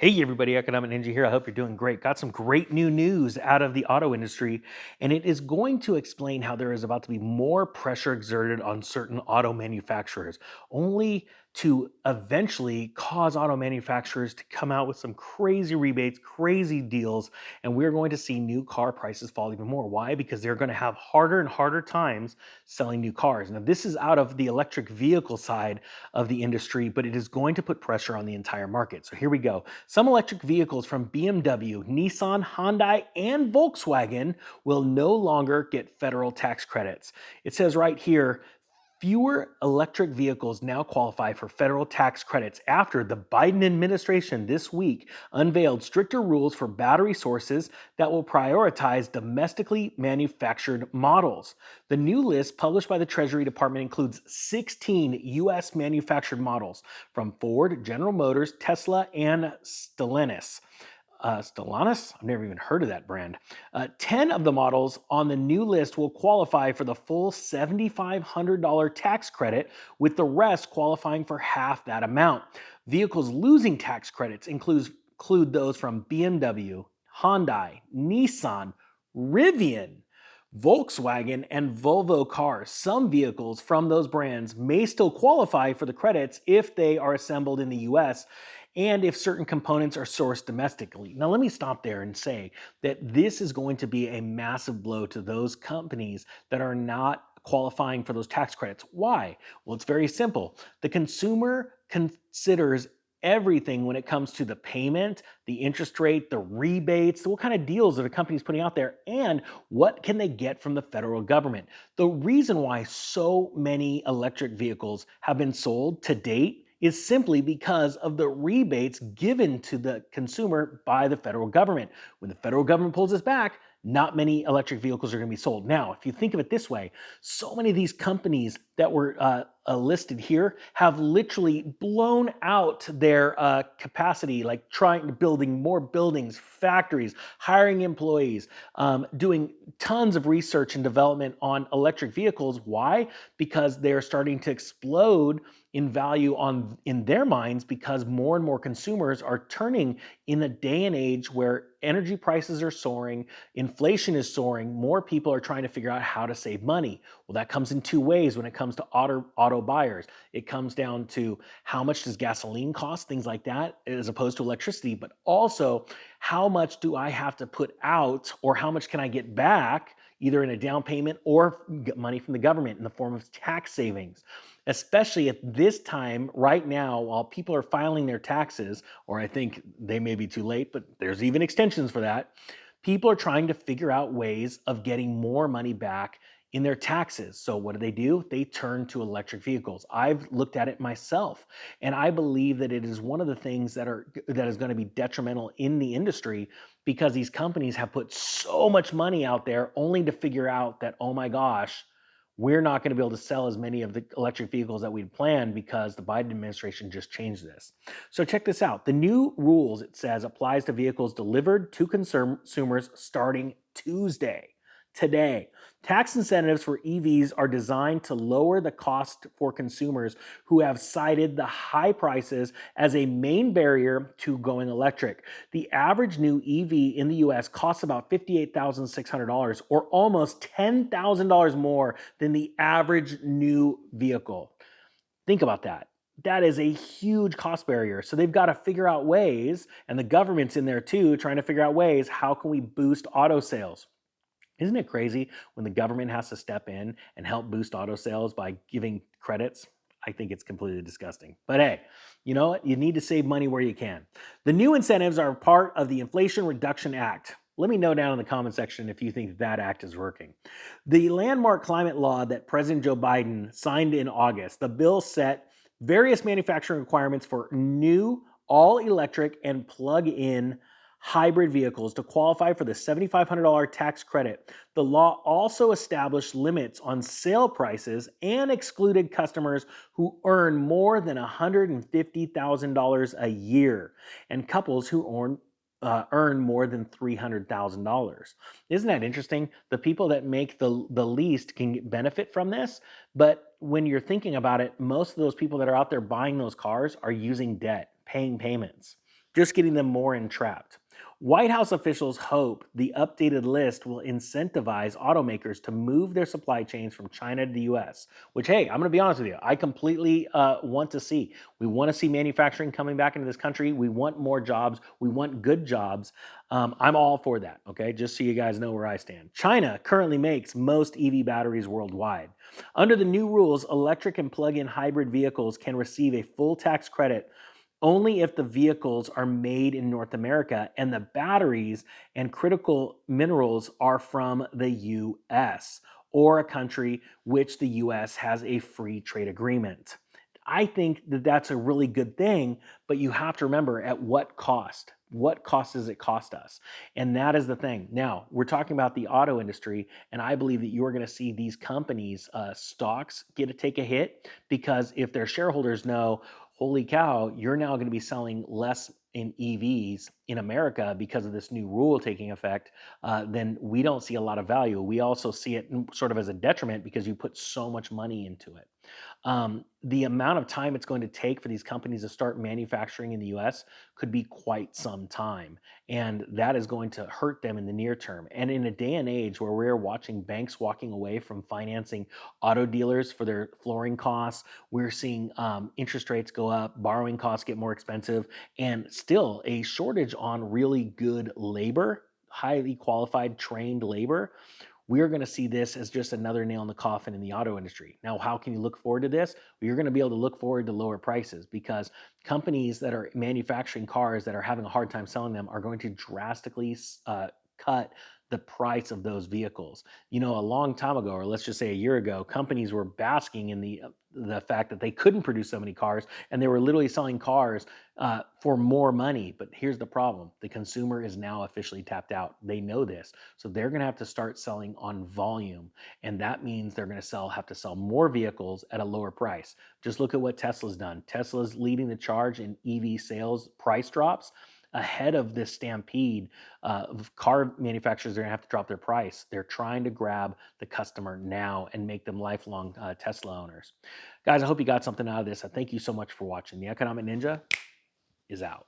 Hey everybody, Economic Ninja here. I hope you're doing great. Got some great new news out of the auto industry, and it is going to explain how there is about to be more pressure exerted on certain auto manufacturers, only to eventually cause auto manufacturers to come out with some crazy rebates, crazy deals, and we're going to see new car prices fall even more. Why? Because they're going to have harder and harder times selling new cars. Now, this is out of the electric vehicle side of the industry, but it is going to put pressure on the entire market. So here we go. Some electric vehicles from BMW, Nissan, Hyundai, and Volkswagen will no longer get federal tax credits. It says right here, fewer electric vehicles now qualify for federal tax credits after the Biden administration this week unveiled stricter rules for battery sources that will prioritize domestically manufactured models. The new list published by the Treasury Department includes 16 U.S. manufactured models from Ford, General Motors, Tesla, and Stellantis. Stellantis? I've never even heard of that brand. 10 of the models on the new list will qualify for the full $7,500 tax credit, with the rest qualifying for half that amount. Vehicles losing tax credits include those from BMW, Hyundai, Nissan, Rivian, Volkswagen, and Volvo cars. Some vehicles from those brands may still qualify for the credits if they are assembled in the US and if certain components are sourced domestically. Now, let me stop there and say that this is going to be a massive blow to those companies that are not qualifying for those tax credits. Why? Well, it's very simple. The consumer considers everything when it comes to the payment, the interest rate, the rebates, what kind of deals that a company is putting out there, and what can they get from the federal government. The reason why so many electric vehicles have been sold to date is simply because of the rebates given to the consumer by the federal government. When the federal government pulls this back, not many electric vehicles are going to be sold. Now, if you think of it this way, so many of these companies that were listed here have literally blown out their capacity, like building more buildings, factories, hiring employees, doing tons of research and development on electric vehicles. Why? Because they're starting to explode in value in their minds, because more and more consumers are turning in a day and age where energy prices are soaring, inflation is soaring, more people are trying to figure out how to save money. Well, that comes in two ways when it comes to auto buyers. It comes down to how much does gasoline cost, things like that, as opposed to electricity, but also how much do I have to put out, or how much can I get back, either in a down payment or get money from the government in the form of tax savings. Especially at this time right now, while people are filing their taxes, or I think they may be too late, but there's even extensions for that. People are trying to figure out ways of getting more money back in their taxes. So what do? They turn to electric vehicles. I've looked at it myself, and I believe that it is one of the things that is going to be detrimental in the industry, because these companies have put so much money out there only to figure out that, oh my gosh, we're not going to be able to sell as many of the electric vehicles that we'd planned because the Biden administration just changed this. So check this out. The new rules, it says, applies to vehicles delivered to consumers starting Tuesday. Today, tax incentives for EVs are designed to lower the cost for consumers who have cited the high prices as a main barrier to going electric. The average new EV in the US costs about $58,600, or almost $10,000 more than the average new vehicle. Think about that. That is a huge cost barrier. So they've got to figure out ways, and the government's in there too, trying to figure out ways, how can we boost auto sales? Isn't it crazy when the government has to step in and help boost auto sales by giving credits? I think it's completely disgusting. But hey, you know what? You need to save money where you can. The new incentives are part of the Inflation Reduction Act. Let me know down in the comment section if you think that act is working. The landmark climate law that President Joe Biden signed in August, the bill set various manufacturing requirements for new all-electric and plug-in hybrid vehicles to qualify for the $7,500 tax credit. The law also established limits on sale prices and excluded customers who earn more than $150,000 a year, and couples who earn more than $300,000. Isn't that interesting? The people that make the least can benefit from this, but when you're thinking about it, most of those people that are out there buying those cars are using debt, paying payments. just getting them more entrapped. White House officials hope the updated list will incentivize automakers to move their supply chains from China to the US, which, hey, I'm going to be honest with you, I completely want to see. We want to see manufacturing coming back into this country. We want more jobs. We want good jobs. I'm all for that, okay? Just so you guys know where I stand. China currently makes most EV batteries worldwide. Under the new rules, electric and plug in hybrid vehicles can receive a full tax credit only if the vehicles are made in North America and the batteries and critical minerals are from the US or a country which the US has a free trade agreement. I think that that's a really good thing, but you have to remember at what cost? What cost does it cost us? And that is the thing. Now, we're talking about the auto industry, and I believe that you're going to see these companies' stocks take a hit because if their shareholders know, holy cow, you're now going to be selling less in EVs in America because of this new rule taking effect, then we don't see a lot of value. We also see it sort of as a detriment because you put so much money into it. The amount of time it's going to take for these companies to start manufacturing in the US could be quite some time. And that is going to hurt them in the near term. And in a day and age where we're watching banks walking away from financing auto dealers for their flooring costs, we're seeing interest rates go up, borrowing costs get more expensive, and still a shortage on really good labor, highly qualified, trained labor. We're going to see this as just another nail in the coffin in the auto industry. Now, how can you look forward to this? Well, you're going to be able to look forward to lower prices because companies that are manufacturing cars that are having a hard time selling them are going to drastically cut the price of those vehicles. You know, a long time ago, or let's just say a year ago, companies were basking in the fact that they couldn't produce so many cars, and they were literally selling cars for more money. But here's the problem: the consumer is now officially tapped out. They know this, so they're going to have to start selling on volume, and that means they're going to have to sell more vehicles at a lower price. Just look at what Tesla's done. Tesla's leading the charge in EV sales price drops. Ahead of this stampede of car manufacturers, are going to have to drop their price. They're trying to grab the customer now and make them lifelong Tesla owners. Guys, I hope you got something out of this. I thank you so much for watching. The Economic Ninja is out.